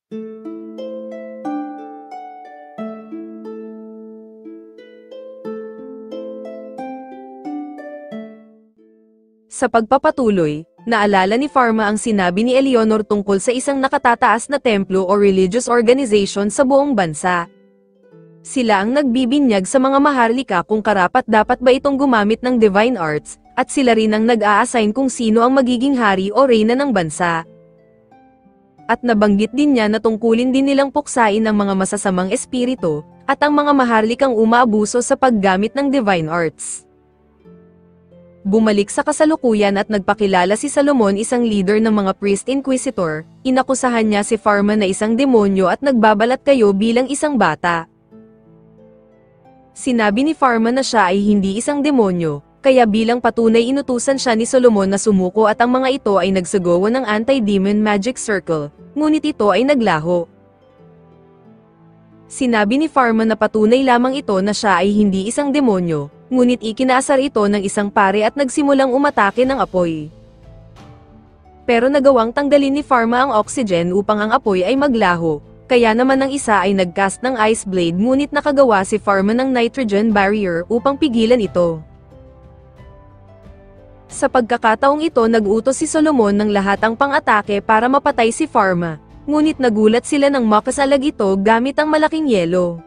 Sa pagpapatuloy, naalala ni Pharma ang sinabi ni Eleanor tungkol sa isang nakatataas na templo o religious organization sa buong bansa. Sila ang nagbibinyag sa mga maharlika kung karapat-dapat ba itong gumamit ng divine arts, at sila rin ang nag-a-assign kung sino ang magiging hari o reyna ng bansa. At nabanggit din niya na tungkulin din nilang puksain ang mga masasamang espiritu, at ang mga maharlikang umaabuso sa paggamit ng divine arts. Bumalik sa kasalukuyan at nagpakilala si Solomon, isang leader ng mga priest inquisitor. Inakusahan niya si Pharma na isang demonyo at nagbabalat kayo bilang isang bata. Sinabi ni Pharma na siya ay hindi isang demonyo, kaya bilang patunay inutusan siya ni Solomon na sumuko at ang mga ito ay nagsagawa ng anti-demon magic circle, ngunit ito ay naglaho. Sinabi ni Pharma na patunay lamang ito na siya ay hindi isang demonyo, ngunit ikinaasar ito ng isang pare at nagsimulang umatake ng apoy. Pero nagawang tanggalin ni Pharma ang oxygen upang ang apoy ay maglaho, kaya naman ang isa ay nagcast ng ice blade ngunit nakagawa si Pharma ng nitrogen barrier upang pigilan ito. Sa pagkakataong ito nag-utos si Solomon ng lahat ang pang-atake para mapatay si Pharma, ngunit nagulat sila nang makasalag ito gamit ang malaking yelo.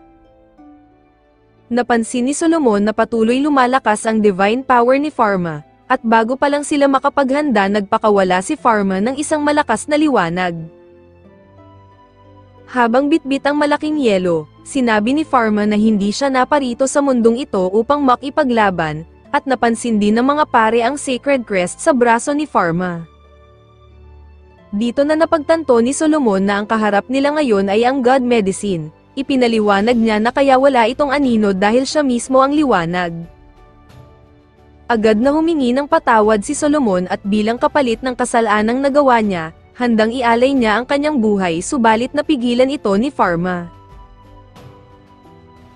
Napansin ni Solomon na patuloy lumalakas ang divine power ni Pharma, at bago pa lang sila makapaghanda nagpakawala si Pharma ng isang malakas na liwanag. Habang bitbit ang malaking yelo, sinabi ni Pharma na hindi siya naparito sa mundong ito upang makipaglaban, at napansin din ng mga pare ang sacred crest sa braso ni Pharma. Dito na napagtanto ni Solomon na ang kaharap nila ngayon ay ang God Medicine. Ipinaliwanag niya na kaya wala itong anino dahil siya mismo ang liwanag. Agad na humingi ng patawad si Solomon at bilang kapalit ng kasalanang nagawa niya, handang ialay niya ang kanyang buhay subalit napigilan ito ni Pharma.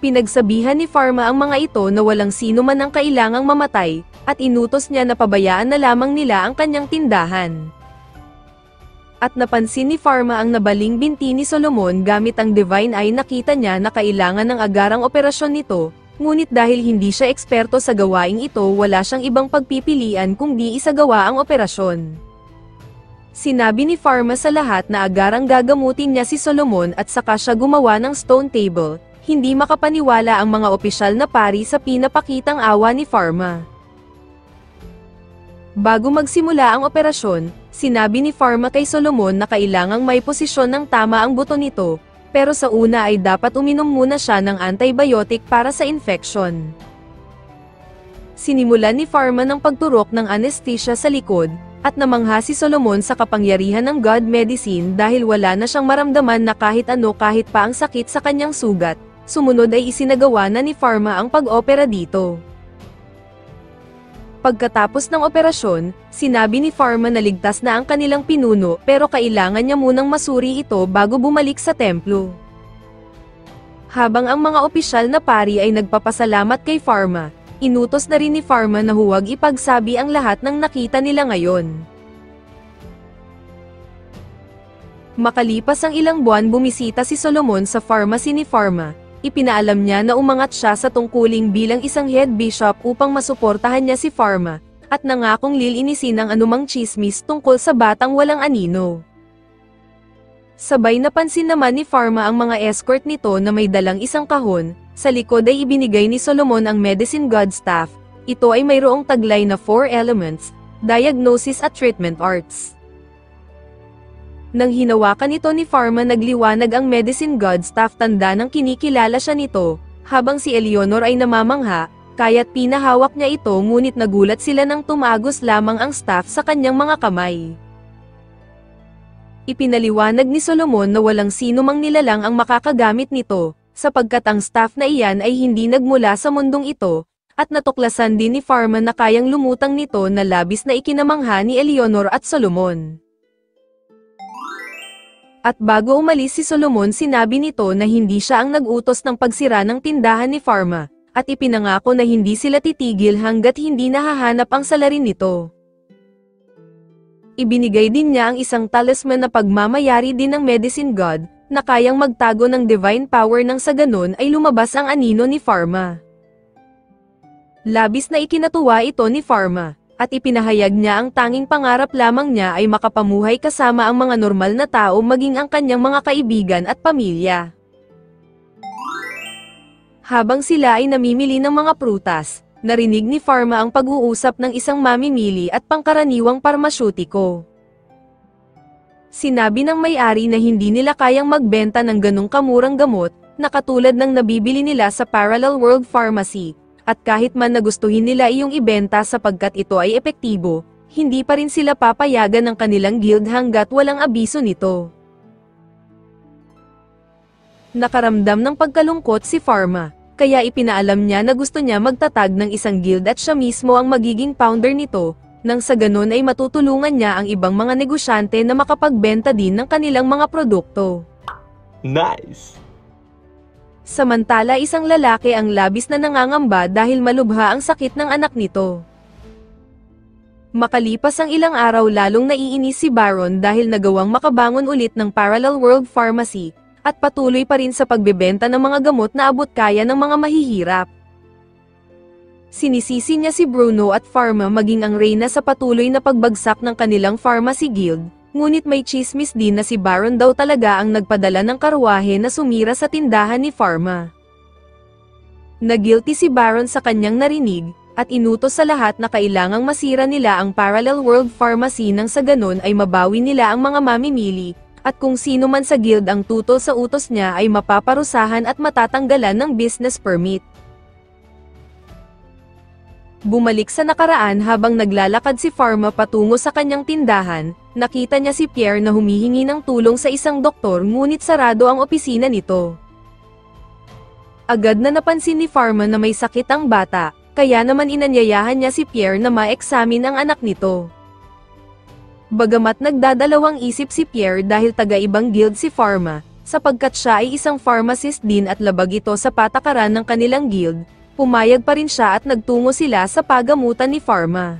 Pinagsabihan ni Pharma ang mga ito na walang sino man ang kailangang mamatay, at inutos niya na pabayaan na lamang nila ang kanyang tindahan. At napansin ni Pharma ang nabaling binti ni Solomon gamit ang divine eye. Nakita niya na kailangan ng agarang operasyon nito, ngunit dahil hindi siya eksperto sa gawaing ito wala siyang ibang pagpipilian kung di isagawa ang operasyon. Sinabi ni Pharma sa lahat na agarang gagamutin niya si Solomon at saka siya gumawa ng stone table. Hindi makapaniwala ang mga opisyal na pari sa pinapakitang awa ni Pharma. Bago magsimula ang operasyon, sinabi ni Pharma kay Solomon na kailangang may posisyon ng tama ang buto nito, pero sa una ay dapat uminom muna siya ng antibiotic para sa infection. Sinimulan ni Pharma ng pagturok ng anesthesia sa likod, at namangha si Solomon sa kapangyarihan ng God Medicine dahil wala na siyang maramdaman na kahit ano kahit pa ang sakit sa kanyang sugat. Sumunod ay isinagawa na ni Pharma ang pag-opera dito. Pagkatapos ng operasyon, sinabi ni Pharma na ligtas na ang kanilang pinuno pero kailangan niya munang masuri ito bago bumalik sa templo. Habang ang mga opisyal na pari ay nagpapasalamat kay Pharma, inutos na rin ni Pharma na huwag ipagsabi ang lahat ng nakita nila ngayon. Makalipas ang ilang buwan bumisita si Solomon sa pharmacy ni Pharma. Ipinaalam niya na umangat siya sa tungkuling bilang isang head bishop upang masuportahan niya si Pharma, at nangakong lilinisin ang anumang chismis tungkol sa batang walang anino. Sabay napansin naman ni Pharma ang mga escort nito na may dalang isang kahon. Sa likod ay ibinigay ni Solomon ang medicine god staff. Ito ay mayroong taglay na 4 elements, diagnosis at treatment arts. Nang hinawakan ito ni Pharma nagliwanag ang medicine god staff, tanda ng kinikilala siya nito, habang si Eleanor ay namamangha, kaya't pinahawak niya ito ngunit nagulat sila nang tumagos lamang ang staff sa kanyang mga kamay. Ipinaliwanag ni Solomon na walang sino mang nilalang ang makakagamit nito, sapagkat ang staff na iyan ay hindi nagmula sa mundong ito, at natuklasan din ni Pharma na kayang lumutang nito na labis na ikinamangha ni Eleanor at Solomon. At bago umalis si Solomon sinabi nito na hindi siya ang nag-utos ng pagsira ng tindahan ni Pharma, at ipinangako na hindi sila titigil hanggat hindi nahahanap ang salarin nito. Ibinigay din niya ang isang talisman na pagmamayari din ng medicine god, na kayang magtago ng divine power nang sa ganon ay lumabas ang anino ni Pharma. Labis na ikinatuwa ito ni Pharma, at ipinahayag niya ang tanging pangarap lamang niya ay makapamuhay kasama ang mga normal na tao maging ang kanyang mga kaibigan at pamilya. Habang sila ay namimili ng mga prutas, narinig ni Pharma ang pag-uusap ng isang mamimili at pangkaraniwang parmasyutiko. Sinabi ng may-ari na hindi nila kayang magbenta ng ganong kamurang gamot, na katulad ng nabibili nila sa Parallel World Pharmacy, at kahit man nagustuhin nila iyong ibenta sapagkat ito ay epektibo, hindi pa rin sila papayagan ng kanilang guild hanggat walang abiso nito. Nakaramdam ng pagkalungkot si Pharma, kaya ipinaalam niya na gusto niya magtatag ng isang guild at siya mismo ang magiging founder nito, nang sa ganon ay matutulungan niya ang ibang mga negosyante na makapagbenta din ng kanilang mga produkto. Nice! Samantala isang lalaki ang labis na nangangamba dahil malubha ang sakit ng anak nito. Makalipas ang ilang araw lalong naiinis si Baron dahil nagawang makabangon ulit ng Parallel World Pharmacy, at patuloy pa rin sa pagbebenta ng mga gamot na abot kaya ng mga mahihirap. Sinisisi niya si Bruno at Pharma maging ang reyna sa patuloy na pagbagsak ng kanilang pharmacy guild, ngunit may chismis din na si Baron daw talaga ang nagpadala ng karwahe na sumira sa tindahan ni Pharma. Nagilty si Baron sa kanyang narinig, at inutos sa lahat na kailangang masira nila ang Parallel World Pharmacy nang sa ganon ay mabawi nila ang mga mamimili, at kung sino man sa guild ang tutol sa utos niya ay mapaparusahan at matatanggalan ng business permit. Bumalik sa nakaraan habang naglalakad si Pharma patungo sa kanyang tindahan, nakita niya si Pierre na humihingi ng tulong sa isang doktor ngunit sarado ang opisina nito. Agad na napansin ni Pharma na may sakit ang bata, kaya naman inanyayahan niya si Pierre na ma-examine ang anak nito. Bagamat nagdadalawang isip si Pierre dahil taga-ibang guild si Pharma, sapagkat siya ay isang pharmacist din at labag ito sa patakaran ng kanilang guild, pumayag pa rin siya at nagtungo sila sa pagamutan ni Pharma.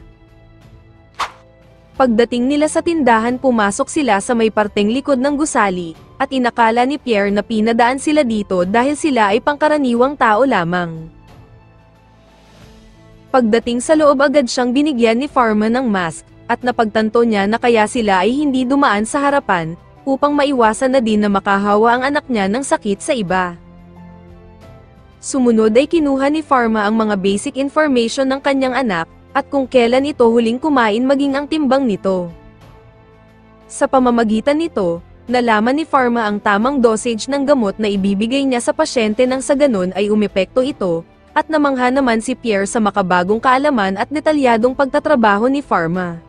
Pagdating nila sa tindahan pumasok sila sa may parteng likod ng gusali, at inakala ni Pierre na pinadaan sila dito dahil sila ay pangkaraniwang tao lamang. Pagdating sa loob agad siyang binigyan ni Pharma ng mask, at napagtanto niya na kaya sila ay hindi dumaan sa harapan, upang maiwasan na din na makahawa ang anak niya ng sakit sa iba. Sumunod ay kinuha ni Pharma ang mga basic information ng kanyang anak, at kung kailan ito huling kumain maging ang timbang nito. Sa pamamagitan nito, nalaman ni Pharma ang tamang dosage ng gamot na ibibigay niya sa pasyente nang sa ganon ay umepekto ito, at namangha naman si Pierre sa makabagong kaalaman at detalyadong pagtatrabaho ni Pharma.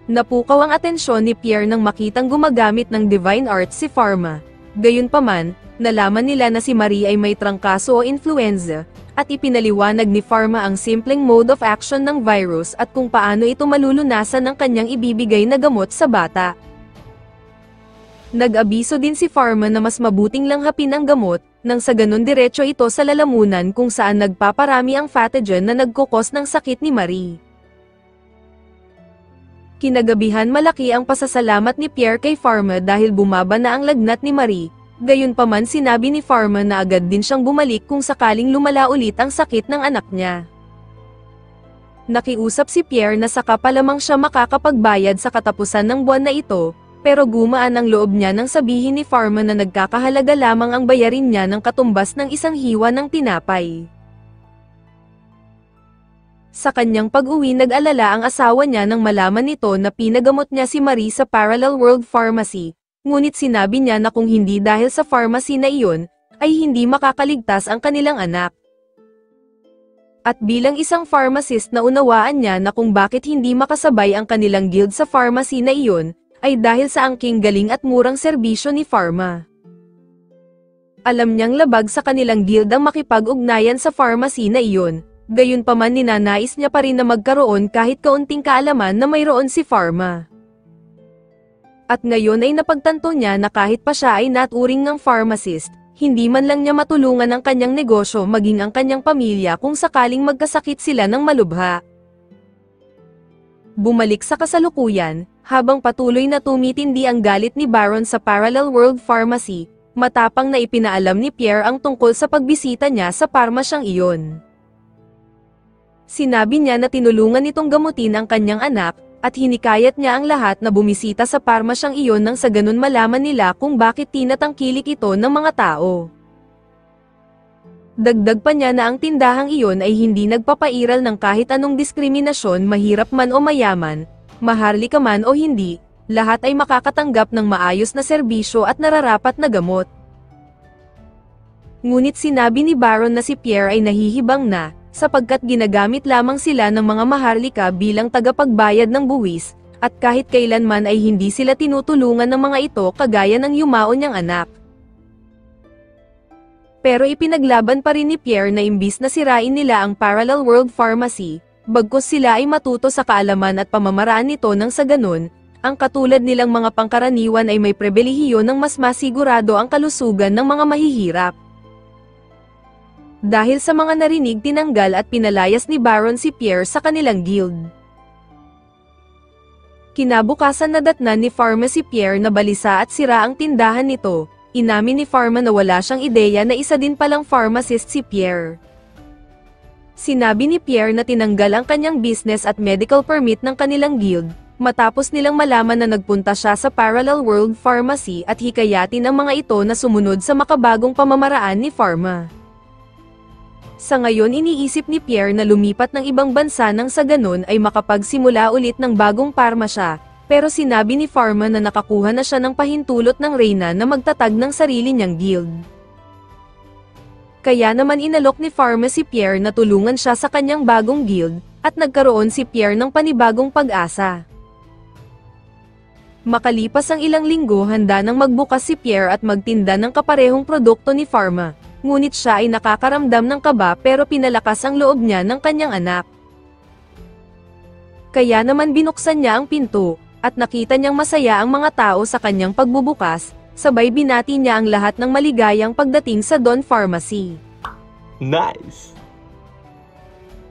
Napukaw ang atensyon ni Pierre nang makitang gumagamit ng divine arts si Pharma. Gayunpaman, nalaman nila na si Marie ay may trangkaso o influenza, at ipinaliwanag ni Pharma ang simpleng mode of action ng virus at kung paano ito malulunasan ng kanyang ibibigay na gamot sa bata. Nag-abiso din si Pharma na mas mabuting langhapin ang gamot, nang sa ganon diretso ito sa lalamunan kung saan nagpaparami ang pathogen na nagkukos ng sakit ni Marie. Kinagabihan malaki ang pasasalamat ni Pierre kay Pharma dahil bumaba na ang lagnat ni Marie, gayunpaman sinabi ni Pharma na agad din siyang bumalik kung sakaling lumala ulit ang sakit ng anak niya. Nakiusap si Pierre na saka pa lamang siya makakapagbayad sa katapusan ng buwan na ito, pero gumaan ang loob niya nang sabihin ni Pharma na nagkakahalaga lamang ang bayarin niya ng katumbas ng isang hiwa ng tinapay. Sa kanyang pag-uwi nag-alala ang asawa niya nang malaman nito na pinagamot niya si Marie sa Parallel World Pharmacy, ngunit sinabi niya na kung hindi dahil sa pharmacy na iyon, ay hindi makakaligtas ang kanilang anak. At bilang isang pharmacist na unawaan niya na kung bakit hindi makasabay ang kanilang guild sa pharmacy na iyon, ay dahil sa angking galing at murang serbisyo ni Pharma. Alam niyang labag sa kanilang guild ang makipag-ugnayan sa pharmacy na iyon. Gayunpaman ninanais niya pa rin na magkaroon kahit kaunting kaalaman na mayroon si Pharma. At ngayon ay napagtanto niya na kahit pa siya ay naturing ng pharmacist, hindi man lang niya matulungan ang kanyang negosyo maging ang kanyang pamilya kung sakaling magkasakit sila ng malubha. Bumalik sa kasalukuyan, habang patuloy na tumitindi ang galit ni Baron sa Parallel World Pharmacy, matapang na ipinaalam ni Pierre ang tungkol sa pagbisita niya sa parmasyang iyon. Sinabi niya na tinulungan nitong gamutin ang kanyang anak, at hinikayat niya ang lahat na bumisita sa parmasyang iyon nang sa ganun malaman nila kung bakit tinatangkilik ito ng mga tao. Dagdag pa niya na ang tindahang iyon ay hindi nagpapairal ng kahit anong diskriminasyon, mahirap man o mayaman, maharli ka man o hindi, lahat ay makakatanggap ng maayos na serbisyo at nararapat na gamot. Ngunit sinabi ni Baron na si Pierre ay nahihibang na, sapagkat ginagamit lamang sila ng mga maharlika bilang tagapagbayad ng buwis, at kahit kailanman ay hindi sila tinutulungan ng mga ito kagaya ng yumao niyang anak. Pero ipinaglaban pa rin ni Pierre na imbis na sirain nila ang Parallel World Pharmacy, bagkus sila ay matuto sa kaalaman at pamamaraan nito nang sa ganun, ang katulad nilang mga pangkaraniwan ay may pribilehiyo ng mas masigurado ang kalusugan ng mga mahihirap. Dahil sa mga narinig, tinanggal at pinalayas ni Baron si Pierre sa kanilang guild. Kinabukasan nadatnan ni Pharma si Pierre na balisa at sira ang tindahan nito. Inamin ni Pharma na wala siyang ideya na isa din palang pharmacist si Pierre. Sinabi ni Pierre na tinanggal ang kanyang business at medical permit ng kanilang guild, matapos nilang malaman na nagpunta siya sa Parallel World Pharmacy at hikayatin ang mga ito na sumunod sa makabagong pamamaraan ni Pharma. Sa ngayon iniisip ni Pierre na lumipat ng ibang bansa nang sa ganun ay makapagsimula ulit ng bagong parmasya. Pero sinabi ni Pharma na nakakuha na siya ng pahintulot ng Reyna na magtatag ng sarili niyang guild. Kaya naman inalok ni Pharma si Pierre na tulungan siya sa kanyang bagong guild, at nagkaroon si Pierre ng panibagong pag-asa. Makalipas ang ilang linggo, handa nang magbukas si Pierre at magtinda ng kaparehong produkto ni Pharma, ngunit siya ay nakakaramdam ng kaba pero pinalakas ang loob niya ng kanyang anak. Kaya naman binuksan niya ang pinto, at nakita niyang masaya ang mga tao sa kanyang pagbubukas, sabay binati niya ang lahat ng maligayang pagdating sa Dawn Pharmacy. Nice!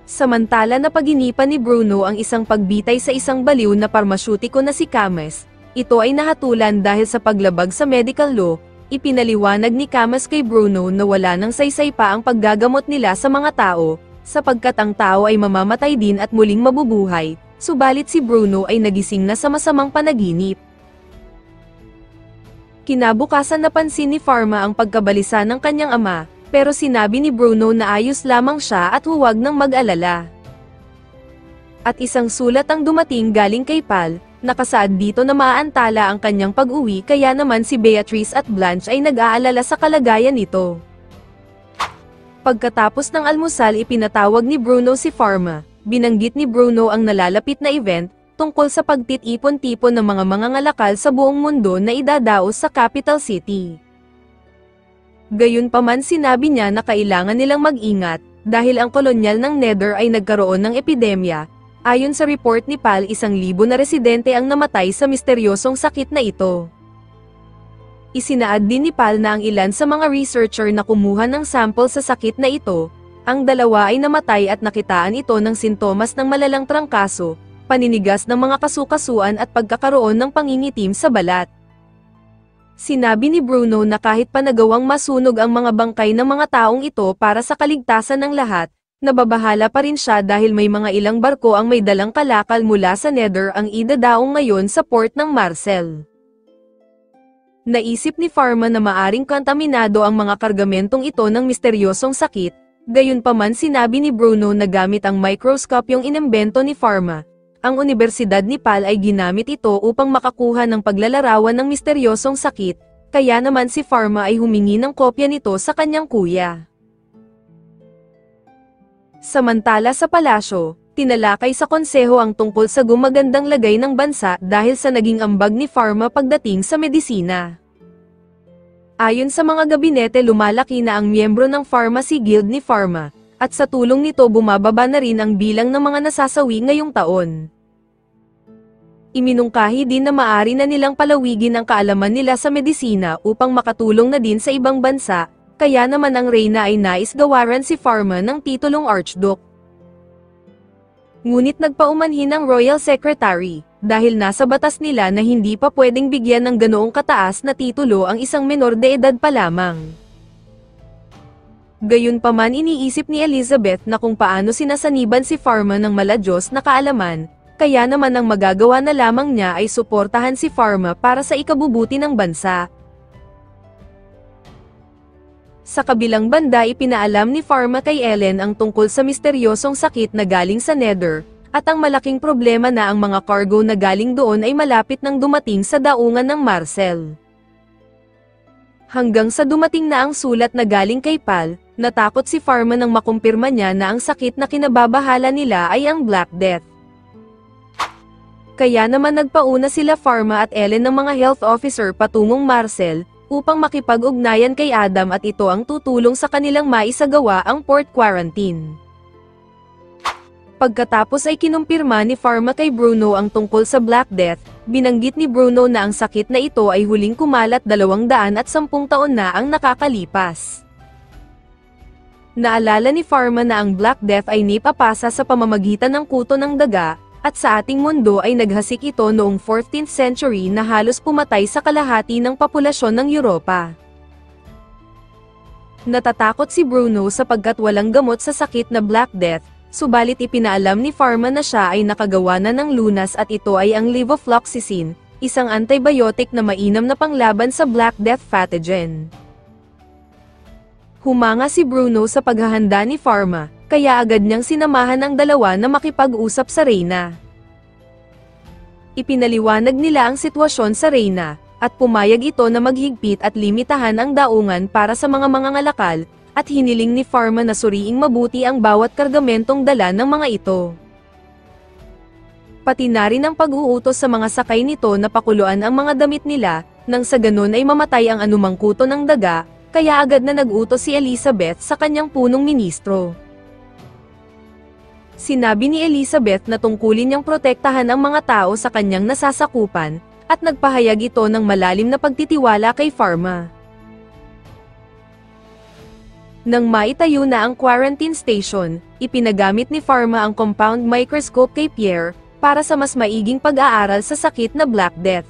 Samantala napaginipan ni Bruno ang isang pagbitay sa isang baliw na parmasyutiko na si Camus. Ito ay nahatulan dahil sa paglabag sa medical law. Ipinaliwanag ni Camus kay Bruno na wala nang saysay pa ang paggagamot nila sa mga tao, sapagkat ang tao ay mamamatay din at muling mabubuhay. Subalit si Bruno ay nagising na sa masamang panaginip. Kinabukasan napansin ni Pharma ang pagkabalisa ng kanyang ama, pero sinabi ni Bruno na ayos lamang siya at huwag nang mag-alala. At isang sulat ang dumating galing kay Pal, nakasaad dito na maaantala ang kanyang pag-uwi, kaya naman si Beatrice at Blanche ay nag-aalala sa kalagayan nito. Pagkatapos ng almusal ipinatawag ni Bruno si Pharma. Binanggit ni Bruno ang nalalapit na event, tungkol sa pagtitipon-tipon ng mga mangangalakal sa buong mundo na idadaos sa capital city. Gayunpaman sinabi niya na kailangan nilang mag-ingat, dahil ang kolonyal ng Nether ay nagkaroon ng epidemya. Ayon sa report ni Pal, 1,000 na residente ang namatay sa misteryosong sakit na ito. Isinaad din ni Pal na ang ilan sa mga researcher na kumuha ng sample sa sakit na ito, ang dalawa ay namatay at nakitaan ito ng sintomas ng malalang trangkaso, paninigas ng mga kasukasuan at pagkakaroon ng pangingitim sa balat. Sinabi ni Bruno na kahit pa nagawang masunog ang mga bangkay ng mga taong ito para sa kaligtasan ng lahat, nababahala pa rin siya dahil may mga ilang barko ang may dalang kalakal mula sa Nether ang idadaong ngayon sa port ng Marcel. Naisip ni Pharma na maaring kontaminado ang mga kargamentong ito ng misteryosong sakit. Gayunpaman sinabi ni Bruno na gamit ang microscope yung inimbento ni Pharma. Ang Universidad ni Pal ay ginamit ito upang makakuha ng paglalarawan ng misteryosong sakit, kaya naman si Pharma ay humingi ng kopya nito sa kanyang kuya. Samantala sa palasyo, tinalakay sa konseho ang tungkol sa gumagandang lagay ng bansa dahil sa naging ambag ni Pharma pagdating sa medisina. Ayon sa mga gabinete, lumalaki na ang miyembro ng Pharmacy Guild ni Pharma, at sa tulong nito bumababa na rin ang bilang ng mga nasasawi ngayong taon. Iminungkahi din na maari na nilang palawigin ang kaalaman nila sa medisina upang makatulong na din sa ibang bansa, kaya naman ang Reyna ay nais gawaran si Pharma ng titulong Archduke. Ngunit nagpaumanhin ang Royal Secretary, dahil nasa batas nila na hindi pa pwedeng bigyan ng ganoong kataas na titulo ang isang menor de edad pa lamang. Gayunpaman iniisip ni Elizabeth na kung paano sinasaniban si Pharma ng maladyos na kaalaman, kaya naman ang magagawa na lamang niya ay suportahan si Pharma para sa ikabubuti ng bansa. Sa kabilang banda ipinaalam ni Pharma kay Ellen ang tungkol sa misteryosong sakit na galing sa Nether, at ang malaking problema na ang mga cargo na galing doon ay malapit nang dumating sa daungan ng Marcel. Hanggang sa dumating na ang sulat na galing kay Pal, natakot si Pharma nang makumpirma niya na ang sakit na kinababahala nila ay ang Black Death. Kaya naman nagpauna sila Pharma at Ellen ng mga health officer patungong Marcel, upang makipag-ugnayan kay Adam at ito ang tutulong sa kanilang maisagawa ang port quarantine. Pagkatapos ay kinumpirma ni Pharma kay Bruno ang tungkol sa Black Death, binanggit ni Bruno na ang sakit na ito ay huling kumalat 210 taon na ang nakakalipas. Naalala ni Pharma na ang Black Death ay nipapasa sa pamamagitan ng kuto ng daga, at sa ating mundo ay naghasik ito noong 14th century na halos pumatay sa kalahati ng populasyon ng Europa. Natatakot si Bruno sapagkat walang gamot sa sakit na Black Death, subalit ipinaalam ni Pharma na siya ay nakagawa na ng lunas at ito ay ang levofloxacin, isang antibiotic na mainam na panglaban sa Black Death pathogen. Humanga si Bruno sa paghahanda ni Pharma, kaya agad niyang sinamahan ang dalawa na makipag-usap sa Reyna. Ipinaliwanag nila ang sitwasyon sa Reyna, at pumayag ito na maghigpit at limitahan ang daungan para sa mga mangangalakal, at hiniling ni Pharma na suriing mabuti ang bawat kargamentong dala ng mga ito. Pati na rin ang pag-uutos sa mga sakay nito na pakuluan ang mga damit nila, nang sa ganun ay mamatay ang anumang kuto ng daga, kaya agad na nag-utos si Elizabeth sa kanyang punong ministro. Sinabi ni Elizabeth na tungkulin niyang protektahan ang mga tao sa kanyang nasasakupan, at nagpahayag ito ng malalim na pagtitiwala kay Pharma. Nang maitayo na ang quarantine station, ipinagamit ni Pharma ang compound microscope kay Pierre, para sa mas maiging pag-aaral sa sakit na Black Death.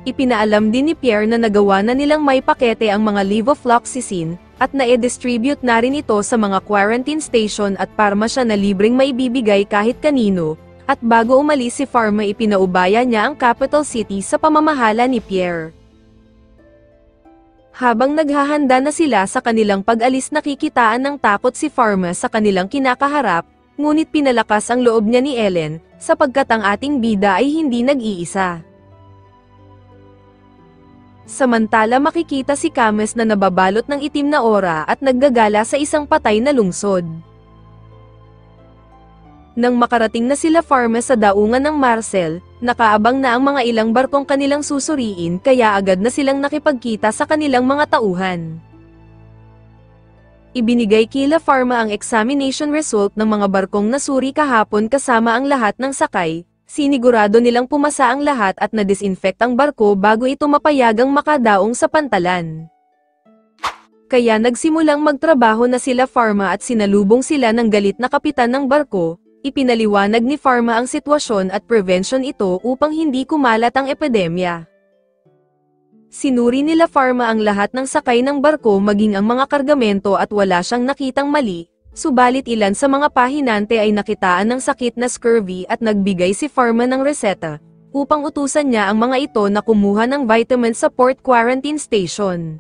Ipinaalam din ni Pierre na nagawa na nilang may pakete ang mga levofloxacin, at na-distribute na rin ito sa mga quarantine station at parmasya na libreng maibibigay kahit kanino, at bago umalis si Pharma ipinaubaya niya ang capital city sa pamamahala ni Pierre. Habang naghahanda na sila sa kanilang pag-alis nakikitaan ng takot si Pharma sa kanilang kinakaharap, ngunit pinalakas ang loob niya ni Ellen, sapagkat ang ating bida ay hindi nag-iisa. Samantala makikita si Camus na nababalot ng itim na aura at naggagala sa isang patay na lungsod. Nang makarating na sila Pharma sa daungan ng Marcel, nakaabang na ang mga ilang barkong kanilang susuriin kaya agad na silang nakipagkita sa kanilang mga tauhan. Ibinigay kila Pharma ang examination result ng mga barkong nasuri kahapon kasama ang lahat ng sakay. Sinigurado nilang pumasa ang lahat at na-disinfect ang barko bago ito mapayagang makadaong sa pantalan. Kaya nagsimulang magtrabaho na sila Pharma at sinalubong sila ng galit na kapitan ng barko. Ipinaliwanag ni Pharma ang sitwasyon at prevention ito upang hindi kumalat ang epidemya. Sinuri nila Pharma ang lahat ng sakay ng barko maging ang mga kargamento at wala siyang nakitang mali. Subalit ilan sa mga pahinante ay nakitaan ng sakit na scurvy at nagbigay si Pharma ng reseta, upang utusan niya ang mga ito na kumuha ng vitamins sa port quarantine station.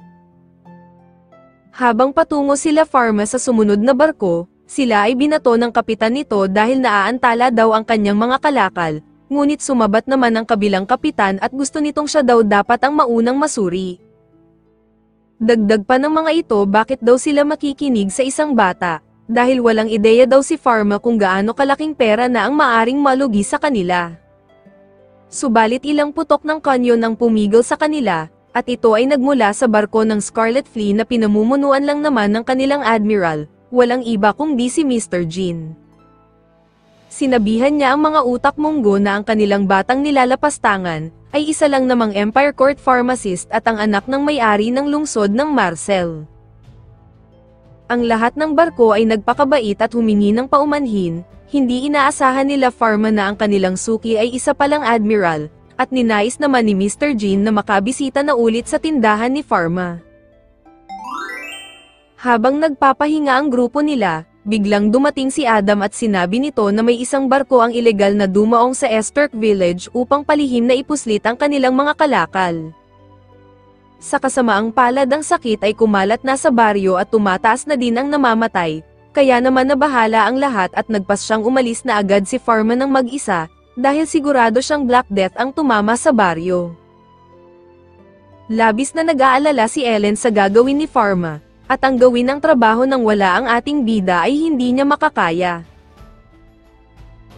Habang patungo sila Pharma sa sumunod na barko, sila ay binato ng kapitan nito dahil naaantala daw ang kanyang mga kalakal, ngunit sumabat naman ang kabilang kapitan at gusto nitong siya daw dapat ang maunang masuri. Dagdag pa ng mga ito bakit daw sila makikinig sa isang bata. Dahil walang ideya daw si Pharma kung gaano kalaking pera na ang maaring malugi sa kanila. Subalit ilang putok ng kanyon ang pumigil sa kanila, at ito ay nagmula sa barko ng Scarlet Flea na pinamumunuan lang naman ng kanilang admiral, walang iba kundi si Mr. Jean. Sinabihan niya ang mga utak munggo na ang kanilang batang nilalapastangan, ay isa lang namang Empire Court pharmacist at ang anak ng may-ari ng lungsod ng Marcel. Ang lahat ng barko ay nagpakabait at humingi ng paumanhin, hindi inaasahan nila Pharma na ang kanilang suki ay isa palang admiral, at ninais naman ni Mr. Jean na makabisita na ulit sa tindahan ni Pharma. Habang nagpapahinga ang grupo nila, biglang dumating si Adam at sinabi nito na may isang barko ang ilegal na dumaong sa Esterk Village upang palihim na ipuslit ang kanilang mga kalakal. Sa kasamaang palad ang sakit ay kumalat na sa baryo at tumataas na din ang namamatay, kaya naman nabahala ang lahat at nagpas siyang umalis na agad si Pharma ng mag-isa, dahil sigurado siyang Black Death ang tumama sa baryo. Labis na nag-aalala si Ellen sa gagawin ni Pharma, at ang gawin ng trabaho nang wala ang ating bida ay hindi niya makakaya.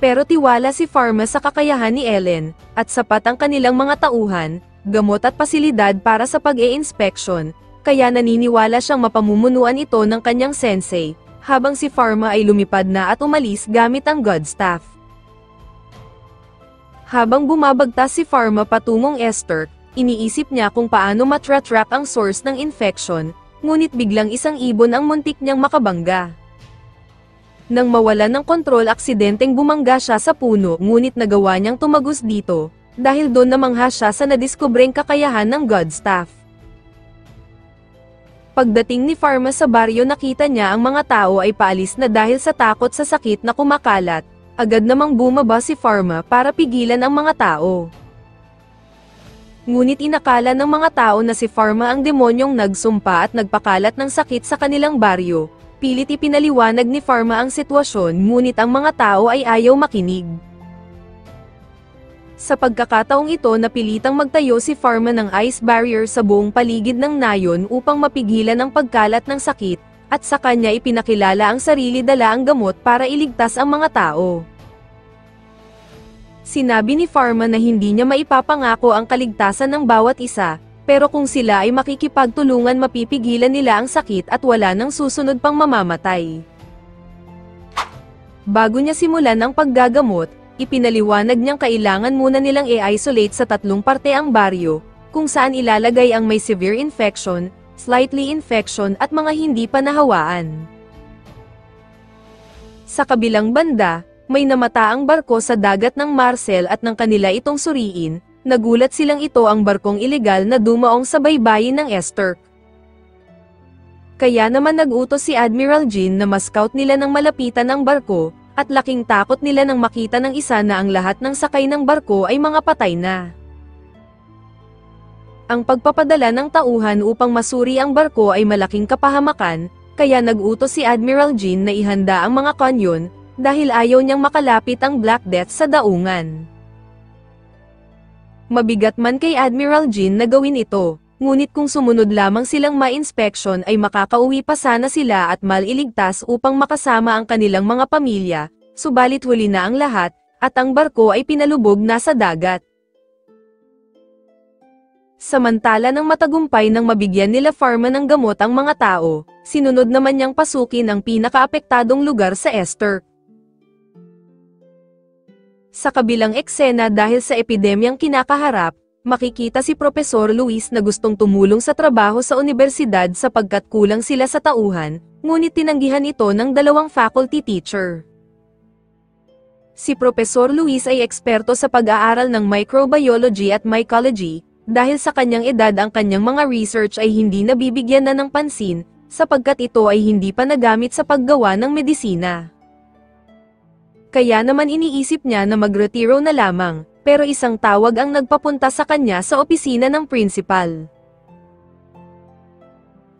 Pero tiwala si Pharma sa kakayahan ni Ellen, at sapat ang kanilang mga tauhan, gamot at pasilidad para sa pag-e-inspeksyon, kaya naniniwala siyang mapamumunuan ito ng kanyang sensei, habang si Pharma ay lumipad na at umalis gamit ang God Staff. Habang bumabagtas si Pharma patungong Esterk, iniisip niya kung paano matratrack ang source ng infection, ngunit biglang isang ibon ang muntik niyang makabangga. Nang mawala ng kontrol aksidenteng bumangga siya sa puno ngunit nagawa niyang tumagos dito, dahil doon namangha siya sa nadiskubreng kakayahan ng God Staff. Pagdating ni Pharma sa baryo nakita niya ang mga tao ay paalis na dahil sa takot sa sakit na kumakalat, agad namang bumaba si Pharma para pigilan ang mga tao. Ngunit inakala ng mga tao na si Pharma ang demonyong nagsumpa at nagpakalat ng sakit sa kanilang baryo. Pilit ipinaliwanag ni Pharma ang sitwasyon ngunit ang mga tao ay ayaw makinig. Sa pagkakataong ito napilitang magtayo si Pharma ng ice barrier sa buong paligid ng nayon upang mapigilan ang pagkalat ng sakit, at sa kanya ipinakilala ang sarili dala ang gamot para iligtas ang mga tao. Sinabi ni Pharma na hindi niya maipapangako ang kaligtasan ng bawat isa, pero kung sila ay makikipagtulungan mapipigilan nila ang sakit at wala nang susunod pang mamamatay. Bago niya simulan ang paggagamot, ipinaliwanag niyang kailangan muna nilang i-isolate sa 3 parte ang baryo, kung saan ilalagay ang may severe infection, slightly infection at mga hindi pa nahawaan. Sa kabilang banda, may namataang barko sa dagat ng Marcel at nang kanila itong suriin, nagulat silang ito ang barkong ilegal na dumaong sa baybayin ng Esterk. Kaya naman nag-utos si Admiral Jean na ma-scout nila ng malapitan ang barko, at laking takot nila nang makita ng isa na ang lahat ng sakay ng barko ay mga patay na. Ang pagpapadala ng tauhan upang masuri ang barko ay malaking kapahamakan, kaya nag-utos si Admiral Jean na ihanda ang mga kanyon, dahil ayaw niyang makalapit ang Black Death sa daungan. Mabigat man kay Admiral Jean na gawin ito, ngunit kung sumunod lamang silang ma-inspection ay makakauwi pa sana sila at maliligtas upang makasama ang kanilang mga pamilya, subalit huli na ang lahat, at ang barko ay pinalubog na sa dagat. Samantala nang matagumpay nang mabigyan nila Pharma ng gamot ang mga tao, sinunod naman niyang pasukin ang pinakaapektadong lugar sa Esterk. Sa kabilang eksena dahil sa epidemyang kinakaharap, makikita si Profesor Luis na gustong tumulong sa trabaho sa universidad sapagkat kulang sila sa tauhan, ngunit tinanggihan ito ng 2 faculty teacher. Si Profesor Luis ay eksperto sa pag-aaral ng microbiology at mycology, dahil sa kanyang edad ang kanyang mga research ay hindi nabibigyan na ng pansin, sapagkat ito ay hindi pa nagamit sa paggawa ng medisina. Kaya naman iniisip niya na magretiro na lamang, pero isang tawag ang nagpapunta sa kanya sa opisina ng principal.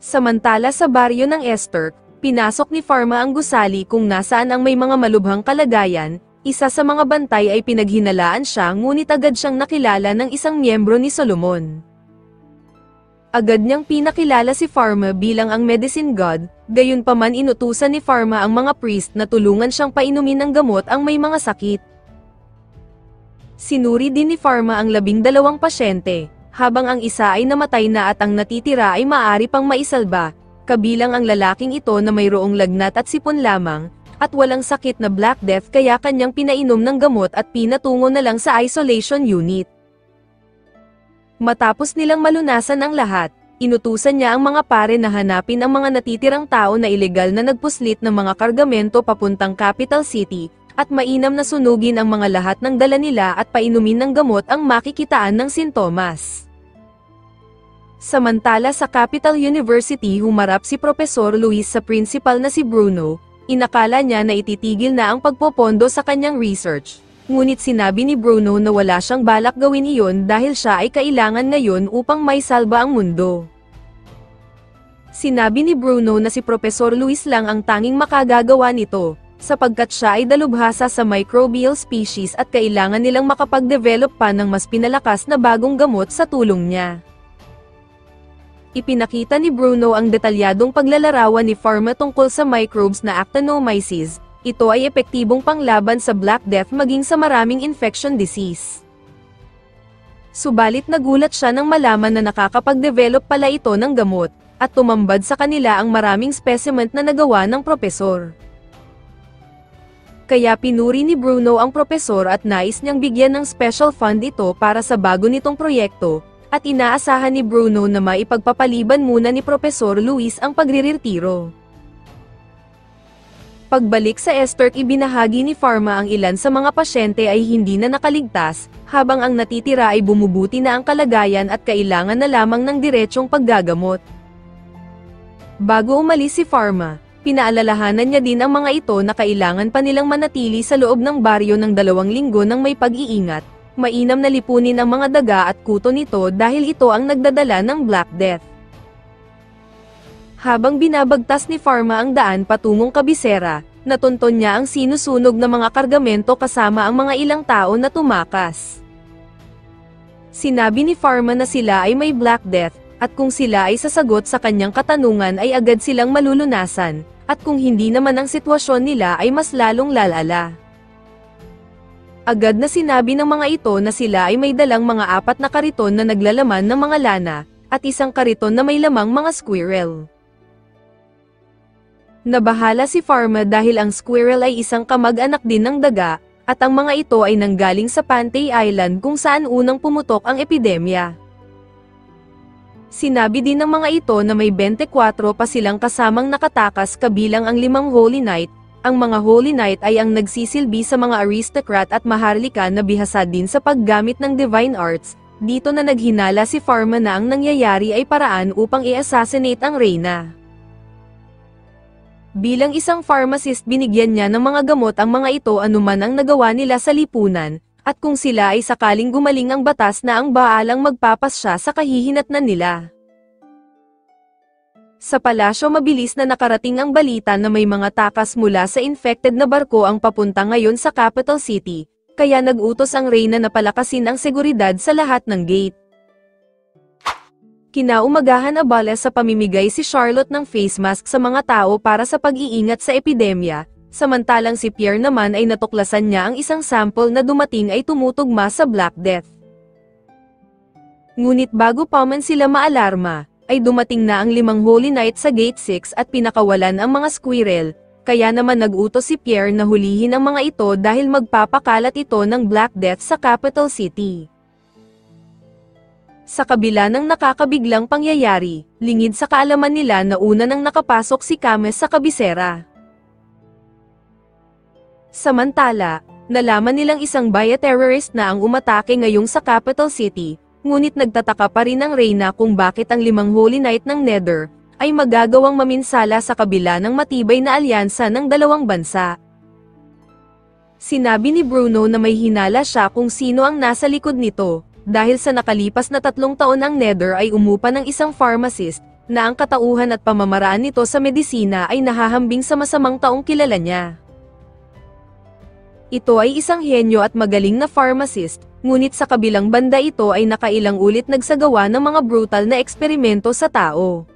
Samantala sa baryo ng Esterk, pinasok ni Pharma ang gusali kung nasaan ang may mga malubhang kalagayan, isa sa mga bantay ay pinaghinalaan siya ngunit agad siyang nakilala ng isang miyembro ni Solomon. Agad niyang pinakilala si Pharma bilang ang medicine god, gayunpaman inutusan ni Pharma ang mga priest na tulungan siyang painumin ng gamot ang may mga sakit. Sinuri din ni Pharma ang 12 pasyente, habang ang isa ay namatay na at ang natitira ay maaari pang maisalba, kabilang ang lalaking ito na mayroong lagnat at sipon lamang, at walang sakit na Black Death kaya kanyang pinainom ng gamot at pinatungo na lang sa isolation unit. Matapos nilang malunasan ang lahat, Inutusan niya ang mga pare na hanapin ang mga natitirang tao na ilegal na nagpuslit ng mga kargamento papuntang Capital City, at mainam na sunugin ang mga lahat ng dala nila at painumin ng gamot ang makikitaan ng sintomas. Samantala sa Capital University humarap si Profesor Luis sa principal na si Bruno. Inakala niya na ititigil na ang pagpopondo sa kanyang research. Ngunit sinabi ni Bruno na wala siyang balak gawin iyon dahil siya ay kailangan ngayon upang maisalba ang mundo. Sinabi ni Bruno na si Profesor Luis lang ang tanging makagagawa nito, sapagkat siya ay dalubhasa sa microbial species at kailangan nilang makapag-develop pa ng mas pinalakas na bagong gamot sa tulong niya. Ipinakita ni Bruno ang detalyadong paglalarawan ni Pharma tungkol sa microbes na actinomyces. Ito ay epektibong panglaban sa Black Death maging sa maraming infection disease. Subalit nagulat siya nang malaman na nakakapag-develop pala ito ng gamot, at tumambad sa kanila ang maraming specimen na nagawa ng propesor. Kaya pinuri ni Bruno ang propesor at nais niyang bigyan ng special fund ito para sa bago nitong proyekto, at inaasahan ni Bruno na maipagpapaliban muna ni Profesor Luis ang pagriretiro. Pagbalik sa Esterk ibinahagi ni Pharma ang ilan sa mga pasyente ay hindi na nakaligtas, habang ang natitira ay bumubuti na ang kalagayan at kailangan na lamang ng diretsyong paggagamot. Bago umalis si Pharma, pinaalalahanan niya din ang mga ito na kailangan pa nilang manatili sa loob ng baryo ng 2 linggo ng may pag-iingat. Mainam na lipunin ang mga daga at kuto nito dahil ito ang nagdadala ng Black Death. Habang binabagtas ni Pharma ang daan patungong kabisera, natunton niya ang sinusunog na mga kargamento kasama ang mga ilang tao na tumakas. Sinabi ni Pharma na sila ay may Black Death, at kung sila ay sasagot sa kanyang katanungan ay agad silang malulunasan, at kung hindi naman ang sitwasyon nila ay mas lalong lalala. Agad na sinabi ng mga ito na sila ay may dalang mga 4 na kariton na naglalaman ng mga lana, at 1 kariton na may lamang mga squirrel. Nabahala si Pharma dahil ang squirrel ay isang kamag-anak din ng daga, at ang mga ito ay nanggaling sa Pantai Island kung saan unang pumutok ang epidemya. Sinabi din ng mga ito na may 24 pa silang kasamang nakatakas kabilang ang 5 Holy Knight. Ang mga Holy Knight ay ang nagsisilbi sa mga aristocrat at maharlika na bihasa din sa paggamit ng divine arts. Dito na naghinala si Pharma na ang nangyayari ay paraan upang i-assassinate ang reyna. Bilang isang pharmacist binigyan niya ng mga gamot ang mga ito anuman ang nagawa nila sa lipunan, at kung sila ay sakaling gumaling ang batas na ang baalang magpapasya sa kahihinatnan nila. Sa palasyo mabilis na nakarating ang balita na may mga takas mula sa infected na barko ang papunta ngayon sa Capital City, kaya nag-utos ang reyna na palakasin ang seguridad sa lahat ng gate. Kinaumagahan abala sa pamimigay si Charlotte ng face mask sa mga tao para sa pag-iingat sa epidemya, samantalang si Pierre naman ay natuklasan niya ang isang sample na dumating ay tumutugma sa Black Death. Ngunit bago pa man sila maalarma, ay dumating na ang 5 Holy Knight sa Gate 6 at pinakawalan ang mga squirrel, kaya naman nag-utos si Pierre na hulihin ang mga ito dahil magpapakalat ito ng Black Death sa Capital City. Sa kabila ng nakakabiglang pangyayari, lingid sa kaalaman nila na una nang nakapasok si Cames sa kabisera. Samantala, nalaman nilang isang bioterrorist na ang umatake ngayong sa Capital City, ngunit nagtataka pa rin ang reyna kung bakit ang 5 Holy Knight ng Nether ay magagawang maminsala sa kabila ng matibay na alyansa ng 2 bansa. Sinabi ni Bruno na may hinala siya kung sino ang nasa likod nito. Dahil sa nakalipas na 3 taon ang Nether ay umupa ng isang pharmacist, na ang katauhan at pamamaraan nito sa medisina ay nahahambing sa masamang taong kilala niya. Ito ay isang henyo at magaling na pharmacist, ngunit sa kabilang banda ito ay nakailang ulit nagsagawa ng mga brutal na eksperimento sa tao.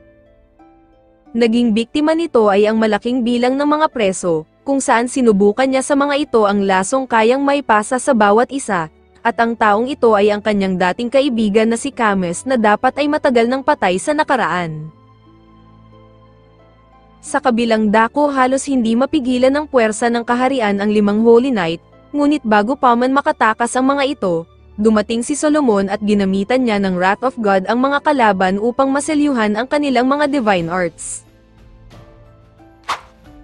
Naging biktima nito ay ang malaking bilang ng mga preso, kung saan sinubukan niya sa mga ito ang lasong kayang maipasa sa bawat isa, at ang taong ito ay ang kanyang dating kaibigan na si Cames na dapat ay matagal nang patay sa nakaraan. Sa kabilang dako halos hindi mapigilan ng puwersa ng kaharian ang 5 Holy Knight, ngunit bago pa man makatakas ang mga ito, dumating si Solomon at ginamitan niya ng Wrath of God ang mga kalaban upang maselyuhan ang kanilang mga divine arts.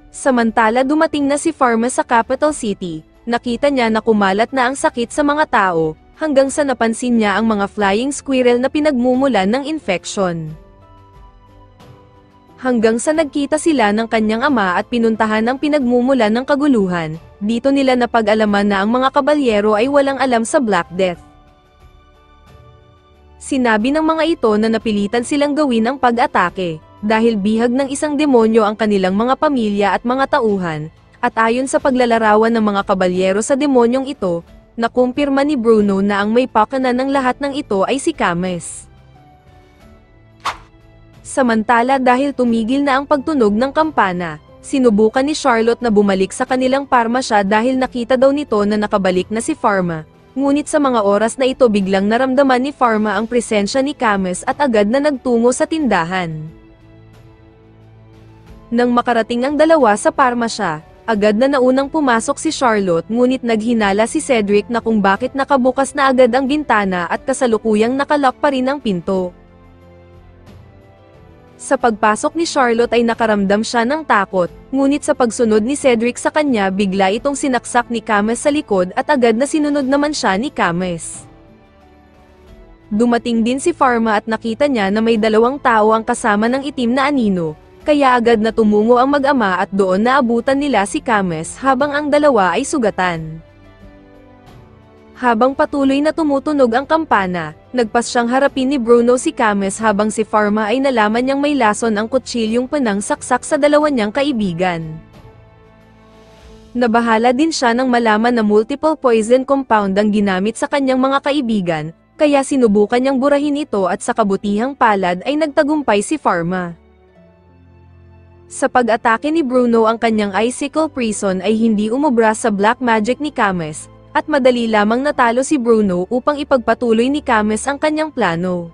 Samantala dumating na si Pharma sa capital city, nakita niya na kumalat na ang sakit sa mga tao, hanggang sa napansin niya ang mga flying squirrel na pinagmumulan ng infection. Hanggang sa nagkita sila ng kanyang ama at pinuntahan ang pinagmumulan ng kaguluhan, dito nila napag-alaman na ang mga kabalyero ay walang alam sa Black Death. Sinabi ng mga ito na napilitan silang gawin ang pag-atake, dahil bihag ng isang demonyo ang kanilang mga pamilya at mga tauhan, at ayon sa paglalarawan ng mga kabalyero sa demonyong ito, nakumpirma ni Bruno na ang may pakana ng lahat ng ito ay si Cames. Samantala dahil tumigil na ang pagtunog ng kampana, sinubukan ni Charlotte na bumalik sa kanilang parmasya dahil nakita daw nito na nakabalik na si Pharma. Ngunit sa mga oras na ito biglang naramdaman ni Pharma ang presensya ni Cames at agad na nagtungo sa tindahan. Nang makarating ang dalawa sa parmasya, agad na naunang pumasok si Charlotte ngunit naghinala si Cedric na kung bakit nakabukas na agad ang bintana at kasalukuyang nakalock pa rin ang pinto. Sa pagpasok ni Charlotte ay nakaramdam siya ng takot, ngunit sa pagsunod ni Cedric sa kanya bigla itong sinaksak ni Cames sa likod at agad na sinunod naman siya ni Cames. Dumating din si Pharma at nakita niya na may dalawang tao ang kasama ng itim na anino, kaya agad na tumungo ang mag-ama at doon naabutan nila si Cames habang ang dalawa ay sugatan. Habang patuloy na tumutunog ang kampana, nagpas siyang harapin ni Bruno si Cames habang si Pharma ay nalaman niyang may lason ang kutsilyong panang saksak sa dalawa niyang kaibigan. Nabahala din siya nang malaman na multiple poison compound ang ginamit sa kanyang mga kaibigan, kaya sinubukan niyang burahin ito at sa kabutihang palad ay nagtagumpay si Pharma. Sa pag-atake ni Bruno ang kanyang Icicle Prison ay hindi umubra sa black magic ni Cames, at madali lamang natalo si Bruno upang ipagpatuloy ni Cames ang kanyang plano.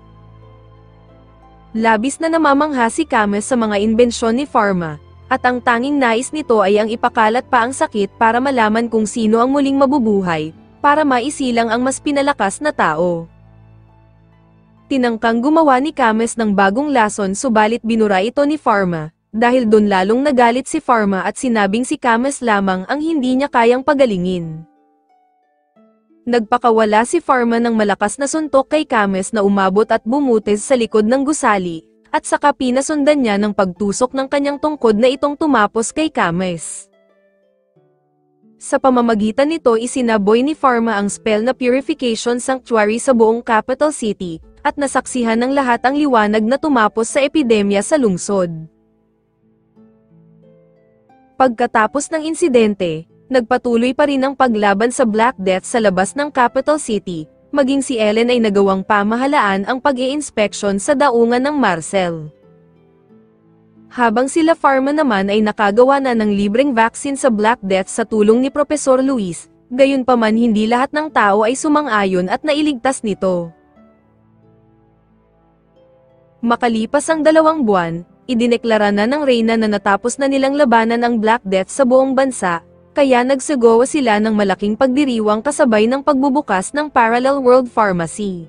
Labis na namamangha si Cames sa mga imbensyon ni Pharma, at ang tanging nais nito ay ang ipakalat pa ang sakit para malaman kung sino ang muling mabubuhay, para maisilang ang mas pinalakas na tao. Tinangkang gumawa ni Cames ng bagong lason subalit binura ito ni Pharma, dahil doon lalong nagalit si Pharma at sinabing si Cames lamang ang hindi niya kayang pagalingin. Nagpakawala si Pharma ng malakas na suntok kay Cames na umabot at bumutis sa likod ng gusali, at saka pinasundan niya ng pagtusok ng kanyang tungkod na itong tumapos kay Cames. Sa pamamagitan nito isinaboy ni Pharma ang spell na Purification Sanctuary sa buong capital city, at nasaksihan ng lahat ang liwanag na tumapos sa epidemya sa lungsod. Pagkatapos ng insidente, nagpatuloy pa rin ang paglaban sa Black Death sa labas ng capital city, maging si Ellen ay nagawang pamahalaan ang pag-i-inspeksyon sa daungan ng Marcel. Habang sila Pharma naman ay nakagawa na ng libreng vaccine sa Black Death sa tulong ni Professor Luis, gayunpaman hindi lahat ng tao ay sumang-ayon at nailigtas nito. Makalipas ang 2 buwan, idineklara na ng Reyna na natapos na nilang labanan ang Black Death sa buong bansa, kaya nagsagawa sila ng malaking pagdiriwang kasabay ng pagbubukas ng Parallel World Pharmacy.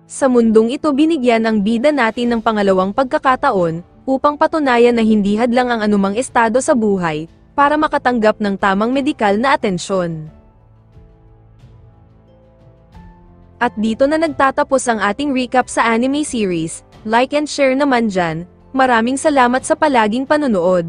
Sa mundong ito binigyan ang bida natin ng pangalawang pagkakataon, upang patunayan na hindi hadlang ang anumang estado sa buhay, para makatanggap ng tamang medikal na atensyon. At dito na nagtatapos ang ating recap sa anime series. Like and share naman dyan. Maraming salamat sa palaging panonood.